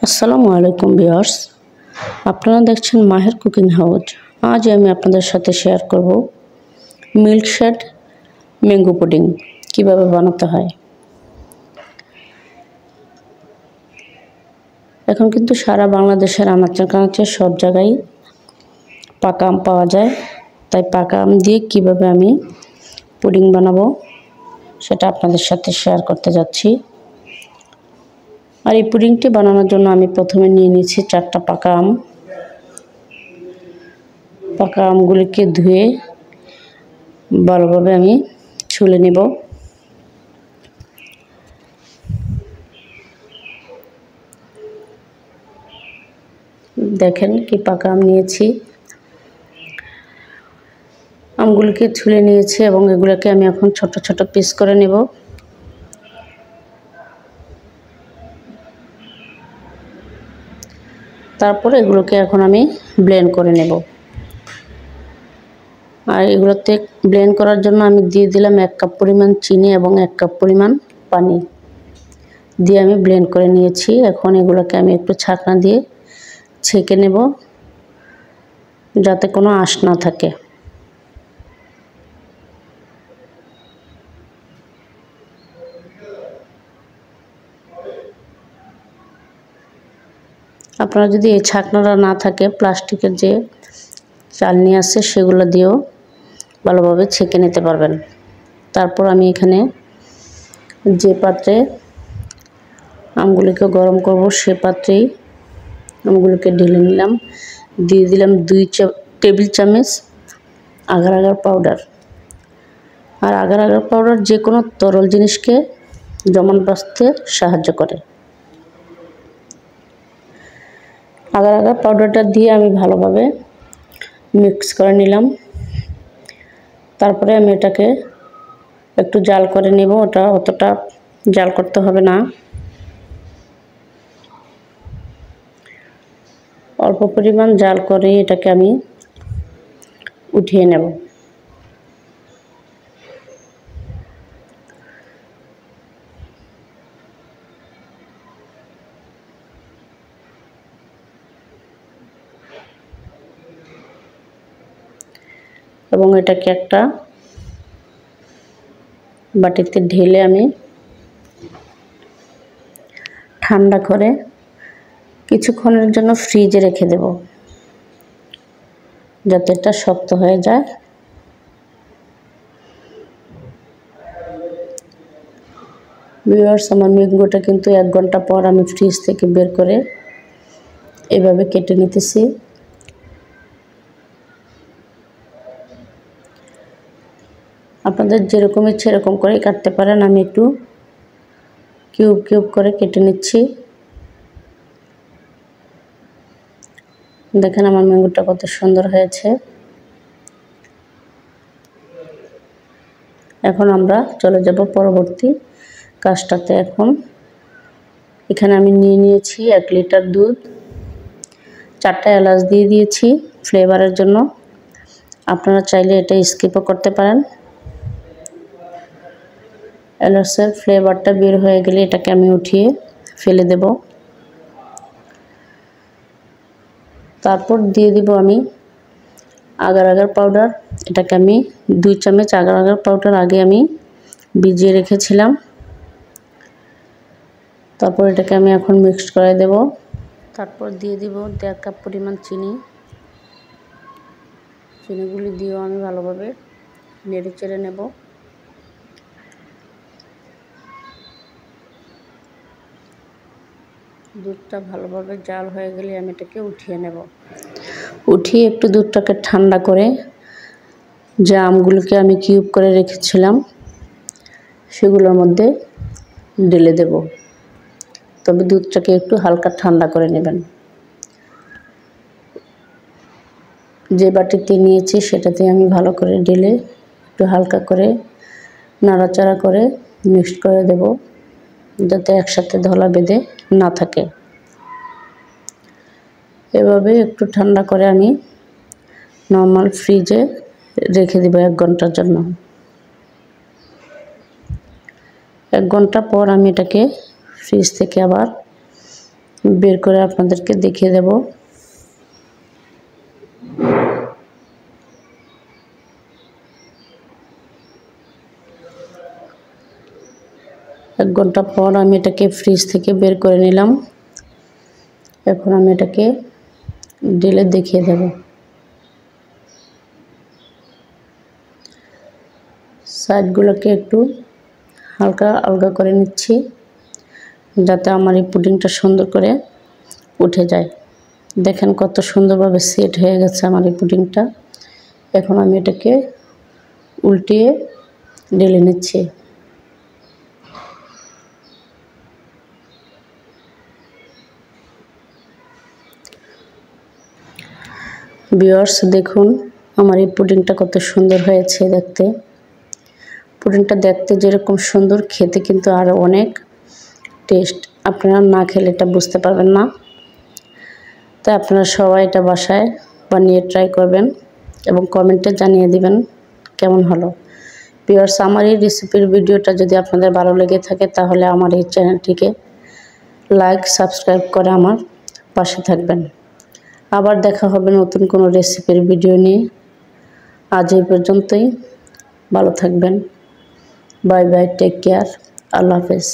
আসসালামু আলাইকুম ভিউয়ার্স, আপনারা দেখছেন মাহের কুকিং হাউস। আজ আমি আপনাদের সাথে শেয়ার করব মিল্কশেড ম্যাঙ্গো পুডিং কিভাবে বানাতে হয়। এখন কিন্তু সারা বাংলাদেশের আনাচে কানাচে সব জায়গায় পাকা আম পাওয়া যায়, তাই পাকা আম দিয়ে কিভাবে আমি পুডিং বানাবো সেটা আপনাদের সাথে শেয়ার করতে যাচ্ছি। আর এই পুডিংটি বানানোর জন্য আমি প্রথমে নিয়ে নিয়েছি 4টা পাকা আম। পাকা আমগুলিকে ধুয়ে ভালোভাবে আমি ছুলে নেব। দেখেন কি পাকা আম নিয়েছি, আমগুলিকে ছুলে নিয়েছি এবং এগুলোকে আমি এখন ছোট ছোট পিস করে নেব। তারপরে এগুলোকে এখন আমি ব্লেন্ড করে নেব। আর এগুলোতে ব্লেন্ড করার জন্য আমি দিয়ে দিলাম 1 কাপ পরিমাণ চিনি এবং 1 কাপ পরিমাণ পানি দিয়ে আমি ব্লেন্ড করে নিয়েছি। এখন এগুলোকে আমি একটু ছাঁকনা দিয়ে ছেঁকে নেব যাতে কোনো আঁশ না থাকে। আপনারা যদি এই ছাঁকনাটা না থাকে প্লাস্টিকের যে চালনি আছে সেগুলো দিয়েও ভালোভাবে ছেঁকে নিতে পারবেন। তারপর আমি এখানে যে পাত্রে আমগুলিকে গরম করব সে পাত্রেই আমগুলিকে ঢেলে নিলাম। দিয়ে দিলাম 2 টেবিল চামচ আগার আগার পাউডার। আর আগার আগার পাউডার যে কোনো তরল জিনিসকে জমাট বাঁধতে সাহায্য করে। আগার আগার পাউডারটা দিয়ে আমি ভালোভাবে মিক্স করে নিলাম। তারপরে আমি এটাকে একটু জাল করে নেব। ওটা অতটা জাল করতে হবে না, অল্প পরিমাণ জাল করে এটাকে আমি উঠিয়ে নেব। এবং এটাকে একটা বাটিতে ঢেলে আমি ঠান্ডা করে কিছুক্ষণের জন্য ফ্রিজে রেখে দেব যাতে এটা শক্ত হয়ে যায়। ভিউয়ার্স, আমার ম্যাঙ্গোটা কিন্তু 1 ঘন্টা পর আমি ফ্রিজ থেকে বের করে এভাবে কেটে নিতেছি। আপনাদের যেরকম ইচ্ছে এরকম করে কাটতে পারেন। আমি একটু কিউব কিউব করে কেটে নিচ্ছি। দেখেন আমার ম্যাঙ্গোটা কত সুন্দর হয়েছে। এখন আমরা চলে যাব পরবর্তী কাজটাতে। এখন এখানে আমি নিয়ে নিয়েছি 1 লিটার দুধ, 4টা এলাচ দিয়ে দিয়েছি ফ্লেভারের জন্য। আপনারা চাইলে এটা স্কিপও করতে পারেন। এলাচের ফ্লেভারটা বের হয়ে গেলে এটাকে আমি উঠিয়ে ফেলে দেব। তারপর দিয়ে দিব আমি আগার আগার পাউডার। এটাকে আমি 2 চামচ আগার আগার পাউডার আগে আমি ভিজিয়ে রেখেছিলাম। তারপর এটাকে আমি এখন মিক্সড করে দেব। তারপর দিয়ে দিব 1.5 কাপ পরিমাণ চিনি। চিনিগুলি দিয়েও আমি ভালোভাবে নেড়ে চেড়ে নেব। দুধটা ভালোভাবে জাল হয়ে গেলে আমি এটাকে উঠিয়ে নেব। উঠিয়ে একটু দুধটাকে ঠান্ডা করে যে আমগুলোকে আমি কিউব করে রেখেছিলাম সেগুলোর মধ্যে ঢেলে দেব। তবে দুধটাকে একটু হালকা ঠান্ডা করে নেবেন। যে বাটিতে নিয়েছি সেটাতে আমি ভালো করে ঢেলে একটু হালকা করে নাড়াচাড়া করে মিক্সড করে দেব যাতে একসাথে ধলা বেঁধে না থাকে। এভাবে একটু ঠান্ডা করে আমি নর্মাল ফ্রিজে রেখে দেব 1 ঘন্টার জন্য। 1 ঘন্টা পর আমি এটাকে ফ্রিজ থেকে আবার বের করে আপনাদেরকে দেখিয়ে দেব। এক ঘন্টা পর আমি এটাকে ফ্রিজ থেকে বের করে নিলাম। এখন আমি এটাকে ঢেলে দেখিয়ে দেব। সাইডগুলোকে একটু হালকা আলগা করে নিচ্ছি, যাতে আমার এই পুডিংটা সুন্দর করে উঠে যায়। দেখেন কত সুন্দরভাবে সেট হয়ে গেছে আমার এই পুডিংটা। এখন আমি এটাকে উল্টিয়ে ঢেলে নিচ্ছি। ভিউয়ার্স, দেখুন আমার এই পুডিংটা কত সুন্দর হয়েছে দেখতে। পুডিংটা দেখতে যেরকম সুন্দর, খেতে কিন্তু আরও অনেক টেস্ট। আপনারা না খেলে এটা বুঝতে পারবেন না। তাই আপনারা সবাই এটা বাসায় বানিয়ে ট্রাই করবেন এবং কমেন্টে জানিয়ে দিবেন কেমন হলো। ভিউয়ার্স, আমার এই রেসিপির ভিডিওটা যদি আপনাদের ভালো লেগে থাকে তাহলে আমার এই চ্যানেলটিকে লাইক সাবস্ক্রাইব করে আমার পাশে থাকবেন। আবার দেখা হবে নতুন কোনো রেসিপির ভিডিও নিয়ে। আজ এই পর্যন্তই। ভালো থাকবেন। বাই বাই, টেক কেয়ার, আল্লাহ হাফেজ।